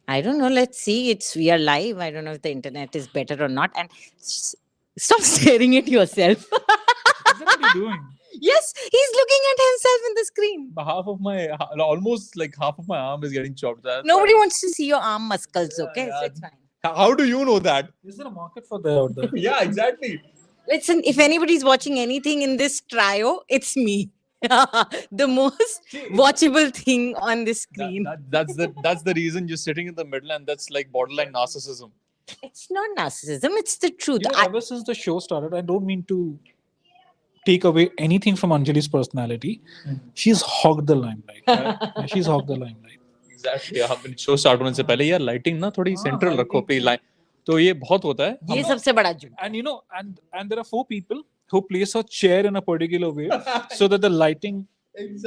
I don't know. Let's see. We are live. I don't know if the internet is better or not. And stop staring at yourself. Is that what you're doing? Yes, he's looking at himself in the screen. Almost like half of my arm is getting chopped. Nobody wants to see your arm muscles. Okay, Yeah. so it's fine. How do you know that? Is there a market for that out there? Yeah, exactly. Listen, if anybody's watching anything in this trio, it's me. The most watchable thing on this screen. That's the reason you're sitting in the middle, and that's like borderline narcissism. It's not narcissism, it's the truth. Ever since the show started, I don't mean to take away anything from Anjali's personality. She's hogged the limelight. Right? She's hogged the limelight. Exactly. हमने show start होने से पहले यार lighting ना थोड़ी central रखो पे line. तो ये बहुत होता है. ये सबसे बड़ा झूठ. And you know, and there are 4 people who place a chair in a particular way so that the lighting,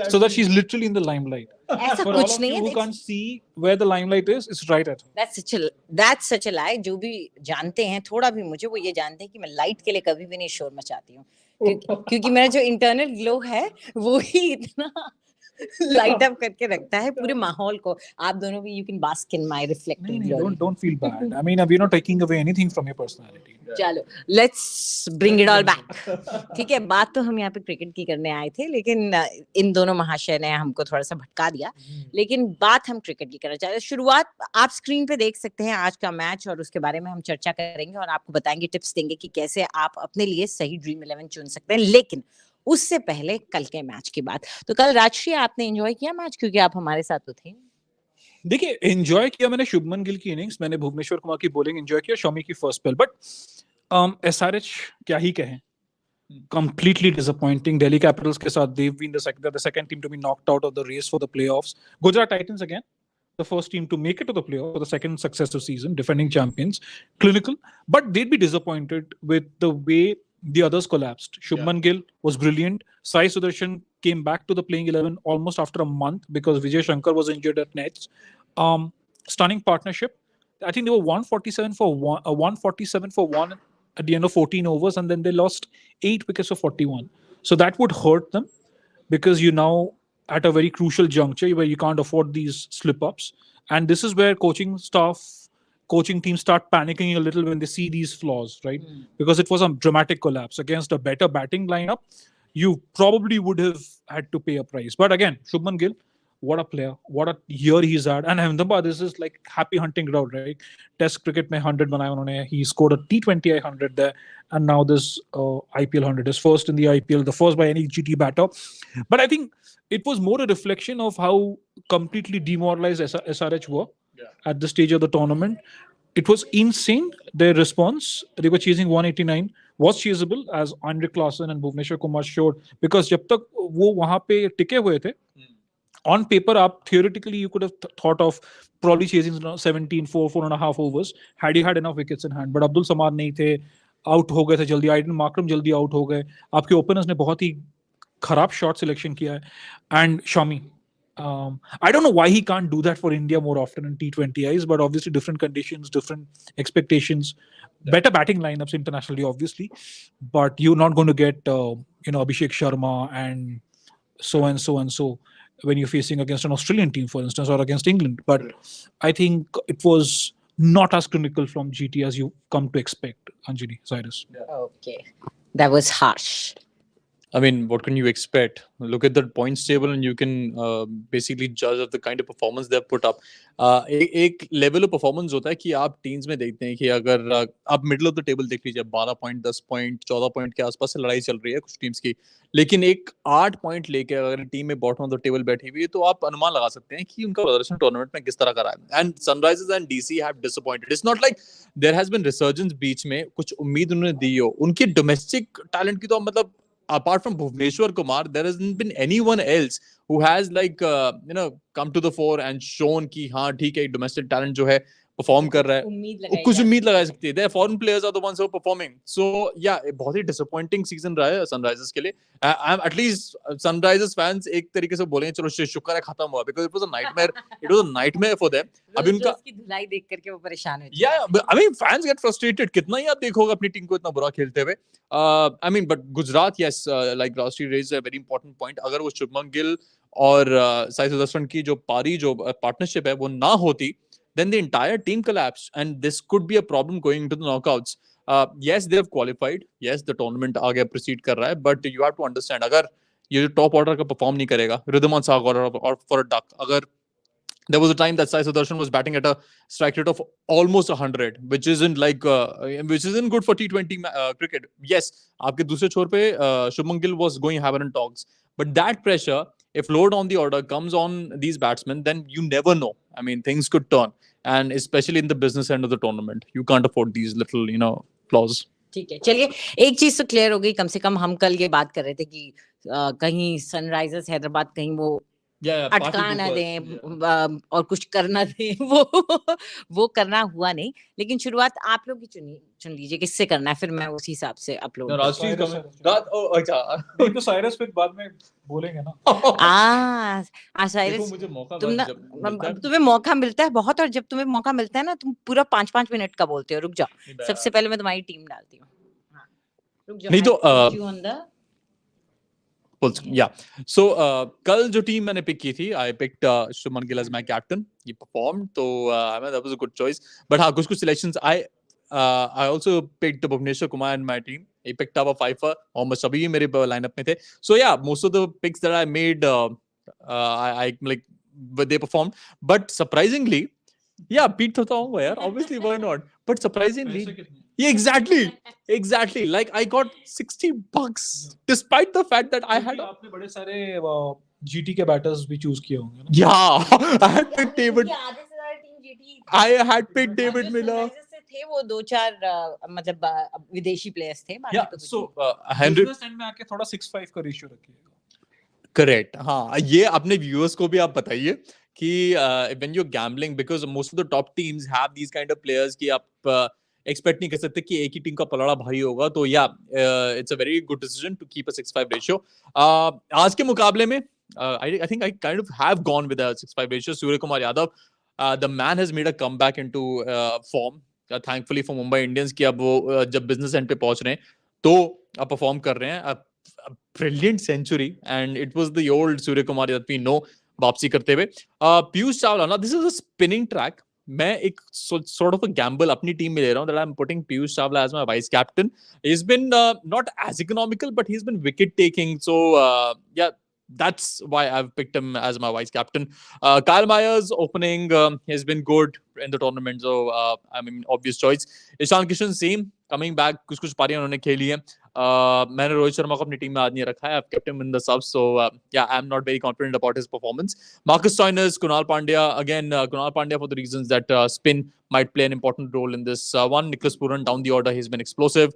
so that she's literally in the limelight. ऐसा For all कुछ of नहीं you है. who can't see where the limelight is, it's right at her. That's such a lie. जो भी जानते हैं थोड़ा भी मुझे, वो ये जानते हैं कि मैं लाइट के लिए कभी भी नहीं शोर मचाती हूँ, क्योंकि मेरा जो इंटरनल ग्लो है वो ही इतना लाइट अप करके रखता है पूरे माहौल को. आप दोनों भी, you can bask in my reflective glory. Don't feel bad. I mean, we're not taking away anything from your personality. चलो, let's bring it all back. ठीक है, बात तो हम यहाँ पे क्रिकेट की करने आए थे, लेकिन इन दोनों महाशय ने हमको थोड़ा सा भटका दिया. लेकिन बात हम क्रिकेट की करना चाहते हैं. शुरुआत आप स्क्रीन पे देख सकते हैं आज का मैच, और उसके बारे में हम चर्चा करेंगे और आपको बताएंगे, टिप्स देंगे कि कैसे आप अपने लिए सही ड्रीम 11 चुन सकते हैं. लेकिन उससे पहले कल के मैच की बात. तो कल राजश्री आपने एंजॉय किया मैच, क्योंकि आप हमारे साथ तो थे. देखिए, एंजॉय किया मैंने शुभमन गिल की इनिंग्स, मैंने भुवनेश्वर कुमार की बॉलिंग एंजॉय किया, शमी की फर्स्ट स्पेल. बट एसआरएच क्या ही कहें, completely disappointing. Delhi Capitals के साथ they've been the second team to be knocked out of the race for the playoffs. Gujarat Titans again, the first team to make it to the playoffs for the second successive season, defending champions, clinical, but they'd be disappointed with the way the others collapsed. Shubman Gill was brilliant. Sai Sudarshan came back to the playing 11 almost after a month because Vijay Shankar was injured at Nets. Stunning partnership. I think they were 147 for 1 at the end of 14 overs, and then they lost 8 wickets for 41. So that would hurt them because you're now at a very crucial juncture where you can't afford these slip-ups. And this is where coaching teams start panicking a little when they see these flaws, right? Because it was a dramatic collapse. Against a better batting lineup, you probably would have had to pay a price. But again, Shubman Gill, what a player, what a year he's had. And Ahmedabad, this is like happy hunting ground, right? Test cricket mein 100 banaya unhone. He scored a T20I 100 there, and now this IPL 100, his first in the IPL, the first by any GT batter. But I think it was more a reflection of how completely demoralized SRH were at the stage of the tournament. It was insane, their response. They were chasing 189, was chaseable, as Andre Klassen and Bhuvneshwar Kumar showed, because jab tak wo wahan pe tike hue the, on paper, theoretically, you could have thought of probably chasing 17, 4.5 overs had you had enough wickets in hand. But Abdul Samad nahi the, out ho gaye the jaldi. Aiden Markram jaldi out ho gaye. Aapke openers ne bahut hi kharab shot selection kiya hai. And Shami, I don't know why he can't do that for India more often in T20Is, but obviously different conditions, different expectations, better batting lineups internationally, obviously. But you're not going to get, Abhishek Sharma and so when you're facing against an Australian team, for instance, or against England. But I think it was not as clinical from GT as you come to expect, Anjali, Cyrus. Okay. That was harsh. I mean, what can you expect? Look at the points table and you can basically judge of the kind of performance they've put up. एक level of performance होता है कि आप teams में देखते हैं कि अगर आप middle of the table देख लीजिए, 12 पॉइंट, 10 पॉइंट, 14 पॉइंट के आसपास से लड़ाई चल रही है कुछ टीम्स की, लेकिन एक 8 पॉइंट लेके अगर टीम में बॉटम ऑफ द टेबल बैठी हुई है तो आप अनुमान लगा सकते हैं कि उनका प्रदर्शन टूर्नामेंट में किस तरह का रहा है. And Sunrisers and DC have disappointed. It's not like there has been resurgence बीच में, कुछ उम्मीद उन्होंने दी हो. उनके डोमेस्टिक टैलेंट की तो मतलब apart from Bhuvneshwar Kumar, there hasn't been anyone else who has come to the fore and shown कि हाँ ठीक है, domestic talent जो है perform कर रहा है, कुछ उम्मीद लगा सकती है. The foreign players are the ones who are performing. So yeah, बहुत ही disappointing season रहा है Sunrisers के लिए. At least Sunrisers fans एक तरीके से बोलेंगे चलो शुक्र है खत्म हुआ, because it was a nightmare. It was a nightmare for them. अभी उनका उसकी धुलाई देख करके वो परेशान हो जाते हैं. Yeah, I mean fans get frustrated. कितना ही आप देखोगे अपनी टीम को इतना बुरा खेलते हुए. I mean, but Gujarat, yes, like Rashri raised a very important point. अगर वो शुभमन गिल और साई सुदर्शन की जो पारी जो पार्टनरशिप है वो ना होती, then the entire team collapsed, and this could be a problem going into the knockouts. Yes, they have qualified. Yes, the tournament आगे proceed कर रहा है, but you have to understand, अगर ये top order का perform नहीं करेगा, Ridhaman Sagar or for a duck, अगर there was a time that Sai Sudarshan was batting at a strike rate of almost 100, which isn't good for T20 cricket. Yes, आपके दूसरे छोर पे Shubman Gill was going hammer and tongs, but that pressure, if load on the order comes on these batsmen, then you never know. I mean, things could turn, and especially in the business end of the tournament, you can't afford these little, flaws. ठीक है, चलिए एक चीज तो clear हो गई, कम से कम हम कल ये बात कर रहे थे कि कहीं सनराइजर्स हैदराबाद कहीं वो अटका ना दें और कुछ करना दें, वो करना हुआ नहीं। लेकिन शुरुआत आप लोग की चुन लीजिए किससे करना है, फिर मैं उसी हिसाब से अपलोड। तो साइरस फिर बाद में बोलेंगे ना। साइरस, तुम्हें मौका मिलता है बहुत, और जब तुम्हें मौका मिलता है ना, तुम पूरा 5-5 मिनट का बोलते हो। रुक जाओ, सबसे पहले मैं तुम्हारी टीम डालती हूँ। रुक जाओ, नहीं तो So कल जो टीम मैंने पिक की थी, I picked Shubman Gill as my captain. He performed, so I mean that was a good choice. But हाँ, कुछ selections I also picked Bhuvneshwar Kumar in my team. He picked up a fifer. Mohammad Shabi मेरे lineup में थे. So yeah, most of the picks that I made, I like they performed. But surprisingly, yeah, Pete होता हूँ यार. Obviously, why not? But surprisingly. Yeah, exactly. Like I got $60 despite the fact that I had. आपने बड़े सारे GT के batters भी choose किए होंगे ना? Yeah, I had picked David. I had picked David Miller. थे वो 2-4 मतलब विदेशी प्लेयर्स थे। Yeah, so Henry में आके थोड़ा 6-5 का रेशियो रखिएगा। Correct. हाँ, ये अपने viewers को भी आप बताइए कि when you're gambling, because most of the top teams have these kind of players कि आप एक्सपेक्ट नहीं कर सकते कि एक ही टीम का पलड़ा भारी होगा, तो या it's a very good decision to keep a 6-5 ratio. आज के मुकाबले में I think I kind of have gone with a 6-5 ratio. Surya Kumar Yadav, the man has made a comeback into form, thankfully for Mumbai Indians कि अब वो जब बिजनेस एंड पे पहुंच रहे हैं तो अब परफॉर्म कर रहे हैं। Brilliant century, and it was the old Surya Kumar that we know वापसी करते हुए। पीयूष चावला, ना this is a spinning track. मैं एक sort of a gamble अपनी टीम में ले रहा हूँ that I'm putting Piyush Chawla as my vice captain. He's been not as economical, but he's been wicket taking. So yeah, that's why I've picked him as my vice captain. Kyle Myers opening has been good in the tournament, so I mean obvious choice. Ishan Kishan same coming back, कुछ पारियां उन्होंने खेली हैं। मैंने रोहित शर्मा को अपनी team में आज नहीं रखा है। I've kept him in the subs, so yeah, I'm not very confident about his performance. Marcus Stoinis, Kunal Pandya, again Kunal Pandya for the reasons that spin might play an important role in this one. Nicholas Pooran down the order, he's been explosive.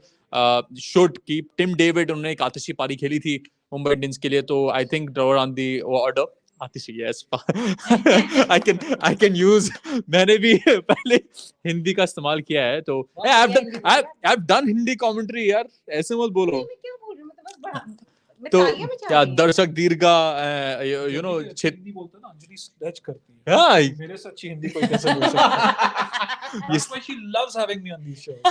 Should keep Tim David, उन्होंने एक आतिशी पारी खेली थी Mumbai Indians के लिए, तो I think draw on the order. Atishi, yes. I can use. मैंने भी पहले हिंदी का इस्तेमाल किया है, तो I've done हिंदी commentary यार, ऐसे मत बोलो। तो क्या दर्शक दीर्घा यू नो हिंदी बोलते ना, अंजलि स्लेज करती है। हाँ, मेरे से अच्छी हिंदी कोई कैसे बोल सकता है? That's why she loves having me on these shows.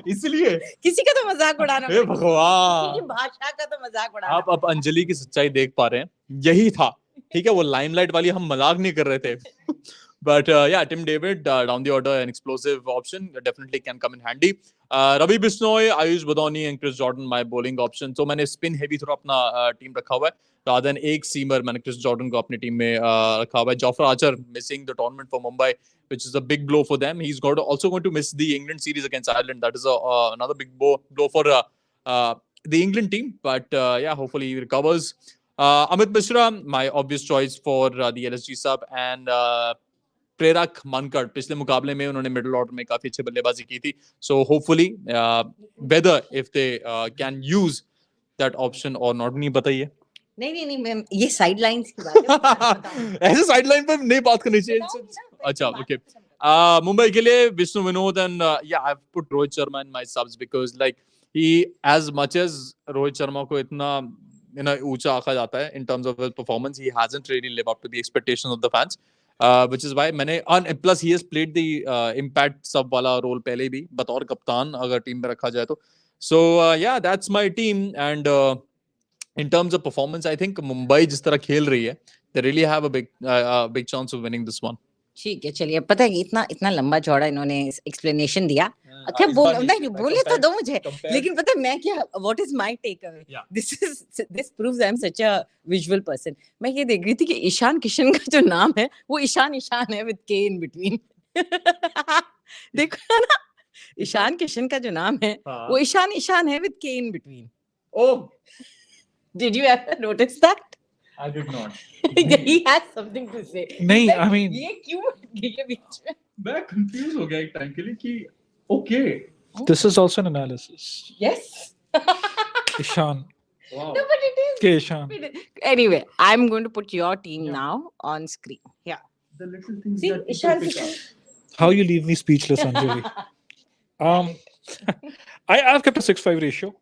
इसलिए किसी का तो मजाक उड़ाना, हे भगवान, भाषा का तो मजाक उड़ाना। आप अब अंजलि की सच्चाई देख पा रहे हैं, यही था। ठीक है, वो लाइमलाइट वाली हम मजाक नहीं कर रहे थे। But yeah, Tim David down the order, an explosive option, definitely can come in handy. Ravi Bisnoy, Ayush Badoni and Chris Jordan, my bowling option. So मैंने spin heavy थोड़ा अपना टीम रखा हुआ है, rather than एक seamer मैंने Chris Jordan को अपनी टीम में रखा हुआ है। Jofra Archer missing the tournament for Mumbai, which is a big blow for them. He's also going to miss the England series against Ireland. That is another big blow for the England team. But yeah, hopefully he recovers. Amit Mishra, my obvious choice for the LSG sub, and प्रेरक मनकड़, पिछले मुकाबले में उन्होंने middle order में काफी अच्छी बल्लेबाजी की थी, so hopefully whether if they can use that option और नॉट, नहीं बताइए। नहीं मैं ये साइड लाइंस की बात है। ऐसे साइड लाइन पर नहीं बात करनी चाहिए। अच्छा, ओके। मुंबई के लिए Vishnu Vinod, and yeah I have put Rohit Sharma in my subs because like he, as much as Rohit Sharma को इतना ऊंचा आंका जाता है in terms of his performance, he hasn't really lived up to the expectations of the fans, which is why मैंने plus he has played the impact sub वाला role पहले भी बतौर कप्तान अगर टीम में रखा जाए तो। So yeah, that's my team, and in terms of performance I think Mumbai जिस तरह खेल रही है, they really have a big chance of winning this one. ठीक है, चलिए, पता है इतना लंबा चौड़ा इन्होंने एक्सप्लेनेशन दिया। अच्छा, बोले तो दो मुझे, लेकिन पता है मैं क्या, what is my takeaway, this proves I am such a visual person. मैं ये देख रही थी कि ईशान किशन का जो नाम है वो ईशान है विद के इन बिटवीन। देखो ना, ईशान किशन का जो नाम है वो ईशान है विद के in between. Oh, did you ever notice that? I did not. He has something to say. नहीं, Like, I mean, ये क्यों ये बीच में? मैं कंफ्यूज हो गया एक टाइम के लिए कि okay this is also an analysis. Yes. Ishan. Wow No, but it is. Okay, Ishan. Anyway, I'm going to put your team now on screen. Yeah. The little things See, that Ishan people pick Kishan. Up How you leave me speechless, Anjali. I've kept a 6-5 ratio.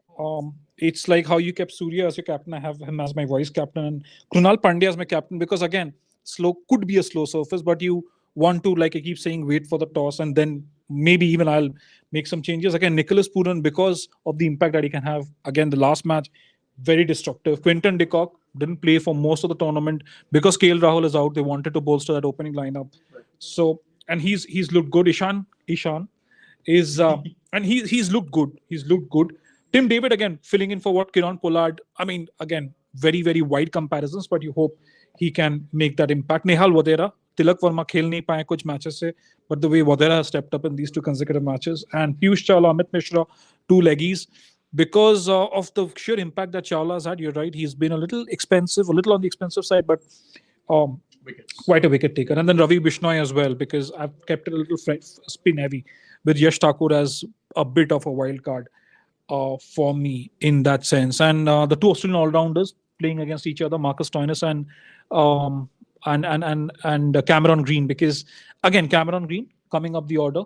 It's like how you kept Surya as your captain. I have him as my vice captain, and Krunal Pandya as my captain, because again, slow could be a slow surface, but you want to, like I keep saying, wait for the toss, and then maybe even I'll make some changes. Again, Nicholas Pooran, because of the impact that he can have. Again, the last match, very destructive. Quinton de Kock didn't play for most of the tournament because KL Rahul is out. They wanted to bolster that opening lineup. So, and he's looked good. Ishan is and he's looked good. He's looked good. Tim David again filling in for what Kiran Pollard. I mean, again, very wide comparisons, but you hope he can make that impact. Nehal Wadera, Tilak Verma खेल नहीं पाए कुछ matches से, but the way Wadera has stepped up in these 2 consecutive matches, and Piyush Chawla, Amit Mishra, 2 leggies. Because of the sheer impact that Chawla has had, you're right, he's been a little expensive, a little on the expensive side, but quite a wicket taker. And then Ravi Bishnoi as well, because I've kept it a little spin heavy with Yash Thakur as a bit of a wild card for me in that sense. And the 2 Australian all-rounders playing against each other, Marcus Stoinis and Cameron Green, because again, Cameron Green coming up the order,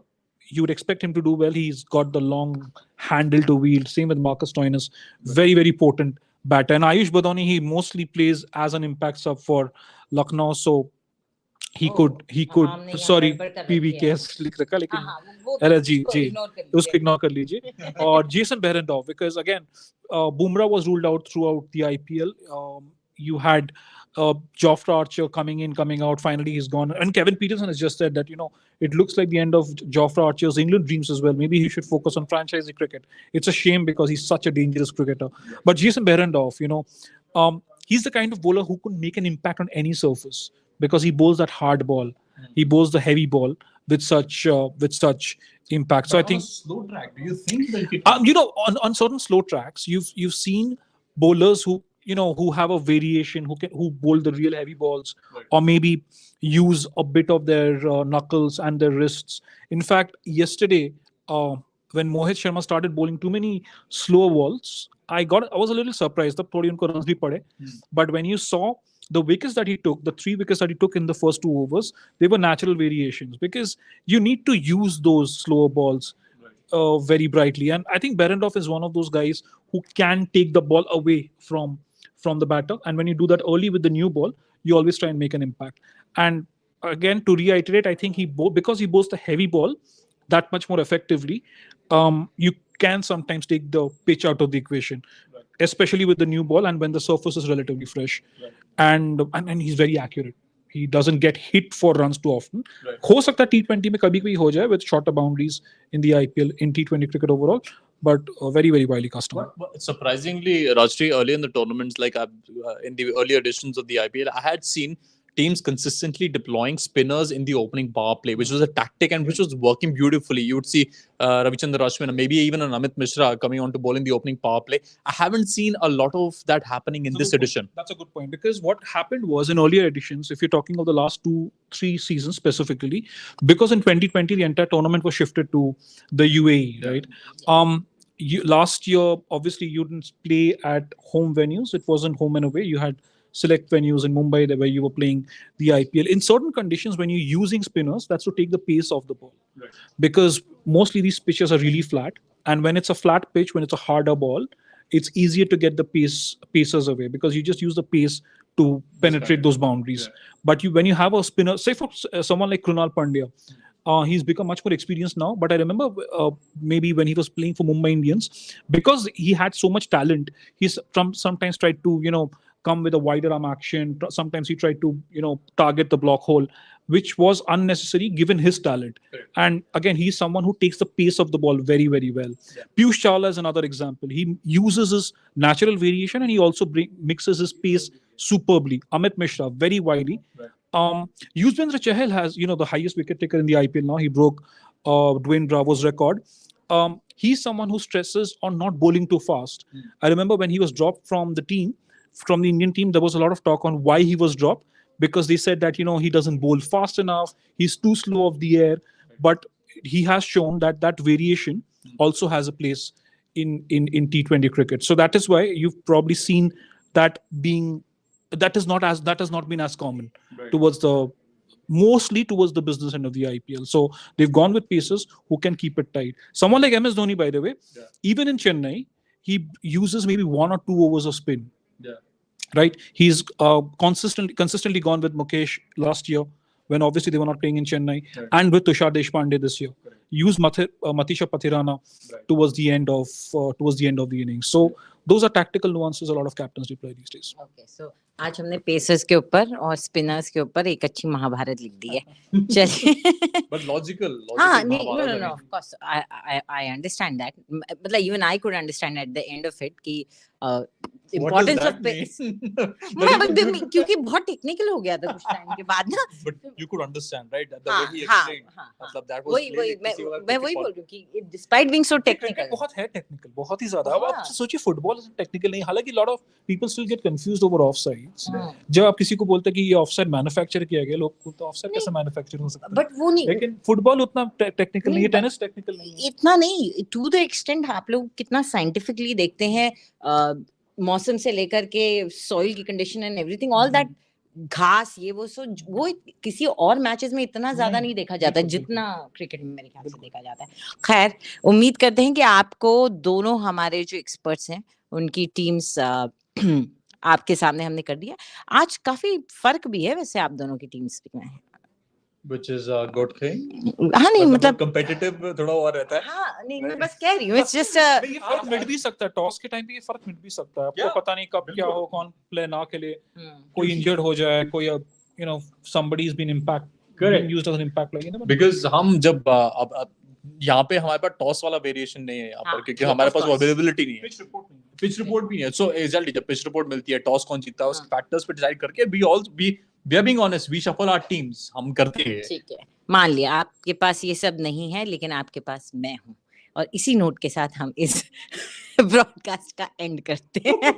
you would expect him to do well. He's got the long handle to wield. Same with Marcus Stoinis, very potent batter. And Ayush Badoni, he mostly plays as an impact sub for Lucknow, so he could sorry PBKS लिख रखा लेकिन LSG जी उसको ignore कर लीजिए. और Jason Behrendorff, because again Bumrah was ruled out throughout the IPL. You had Jofra Archer coming in, coming out. Finally, he's gone. And Kevin Peterson has just said that, it looks like the end of Jofra Archer's England dreams as well. Maybe he should focus on franchisee cricket. It's a shame because he's such a dangerous cricketer. But Jason Behrendorff, he's the kind of bowler who could make an impact on any surface because he bowls that hard ball. He bowls the heavy ball with such impact. But so I think slow track, do you think that it on certain slow tracks, you've seen bowlers who have a variation, who bowl the real heavy balls, right, or maybe use a bit of their knuckles and their wrists. In fact, yesterday, when Mohit Sharma started bowling too many slower balls, I was a little surprised. But when you saw the wickets that he took, the 3 wickets that he took in the first 2 overs, they were natural variations because you need to use those slower balls very brightly. And I think Behrendorff is one of those guys who can take the ball away from the batter. And when you do that early with the new ball, you always try and make an impact. And again, to reiterate, I think because he bowls the heavy ball that much more effectively, you can sometimes take the pitch out of the equation, right, especially with the new ball and when the surface is relatively fresh. Right. And he's very accurate. He doesn't get hit for runs too often. Right. हो सकता है T20 में कभी-कभी हो जाए with shorter boundaries in the IPL, in T20 cricket overall, but very wily customer. But surprisingly, Rajshri, early in the tournaments, like in the early editions of the IPL, I had seen teams consistently deploying spinners in the opening power play, which was a tactic and which was working beautifully. You would see Ravichandran Ashwin, maybe even an Amit Mishra coming on to bowl in the opening power play. I haven't seen a lot of that happening in this edition. That's a good point, because what happened was in earlier editions, if you're talking of the last 2-3 seasons specifically, because in 2020 the entire tournament was shifted to the UAE, right? Last year, obviously, you didn't play at home venues. It wasn't home and away. You had select venues in Mumbai where you were playing the IPL. In certain conditions, when you're using spinners, that's to take the pace off the ball. Right. Because mostly these pitches are really flat. And when it's a flat pitch, when it's a harder ball, it's easier to get the pacers away because you just use the pace to penetrate those boundaries. Yeah. But when you have a spinner, say for someone like Krunal Pandya, he's become much more experienced now. But I remember maybe when he was playing for Mumbai Indians, because he had so much talent, he's sometimes tried to, come with a wider arm action. Sometimes he tried to, target the block hole, which was unnecessary given his talent. Correct. And again, he's someone who takes the pace of the ball very, very well. Yeah. Piyush Chawla is another example. He uses his natural variation and he also mixes his pace superbly. Amit Mishra, very wily. Right. Yuzvendra Chahal has, the highest wicket taker in the IPL now. He broke Dwayne Bravo's record. He's someone who stresses on not bowling too fast. I remember when he was dropped from the Indian team, there was a lot of talk on why he was dropped, because they said that, he doesn't bowl fast enough, he's too slow off the air. But he has shown that variation also has a place in T20 cricket. So that is why you've probably seen that has not been as common mostly towards the business end of the IPL. So they've gone with pacers who can keep it tight. Someone like MS Dhoni, by the way, even in Chennai, he uses maybe 1 or 2 overs of spin. Yeah. Right? He's consistently gone with Mukesh last year, when obviously they were not playing in Chennai, and with Tushar Deshpande this year. Use Matisha Pathirana towards the end of the innings. So those are tactical nuances a lot of captains deploy these days. Okay, so आज हमने pacers के ऊपर और spinners के ऊपर एक अच्छी महाभारत लिख दी है. चलिए. But logical. हाँ, no, of course, I understand that. मतलब even I could understand at the end of it कि importance of pace. क्योंकि बहुत टेक्निकल हो गया था कुछ टाइम के बाद ना. But you could understand, right? The way he explained. मतलब that was मैं वही बोल रही हूँ कि despite being so technical. बहुत है टेक्निकल, बहुत ही ज्यादा. अब आप सोचिए, फुटबॉल टेक्निकल नहीं. हालांकि lot of people still get confused over offsides. जब आप किसी को बोलते हैं कि ये ऑफसाइड मैन्युफैक्चर किया गया, लोग बोलते हैं ऑफसाइड कैसे मैन्युफैक्चर हो सकता है. बट वो नहीं. लेकिन फुटबॉल उतना टेक्निकल नहीं है, टेनिस टेक्निकल नहीं है. इतना नहीं. टू द एक्सटेंट आप लोग कितना साइंटिफिकली देखते हैं, मौसम से लेकर के सॉइल की condition and everything, all that, घास ये वो किसी और मैचेस में इतना ज्यादा नहीं देखा जाता जितना क्रिकेट में मेरे ख्याल से देखा जाता है. खैर, उम्मीद करते हैं कि आपको दोनों हमारे जो एक्सपर्ट्स हैं उनकी टीम्स आपके सामने हमने कर दिया. आज काफी फर्क भी है वैसे आप दोनों की टीम्स में है. Which is a good thing. हाँ, नहीं मतलब competitive थोड़ा और रहता है. हाँ, नहीं मैं बस कह रही हूँ, it's just ये फर्क मिट भी सकता है. टॉस के टाइम पे ये फर्क मिट भी सकता है. आपको पता नहीं कब क्या हो, कौन प्ले ना खेले, कोई इंजर्ड हो जाए, कोई somebody has been used as an impact player. Because हम जब अब यहाँ पे हमारे पास टॉस वाला वेरिएशन नहीं है यहाँ पर, क्योंकि हमारे पास अवेलेबिलिटी नहीं है. पिच रिपोर्ट भी नहीं है. सो एग्जैक्टली जब पिच रिपोर्ट मिलती है, टॉस कौन जीतता है, उस फैक्टर्स पे डिसाइड करके we are being honest, we shuffle our teams. हम करते हैं. ठीक है, मान लिया आपके पास ये सब नहीं है, लेकिन आपके पास मैं हूँ, और इसी नोट के साथ हम इस ब्रॉडकास्ट का एंड करते हैं.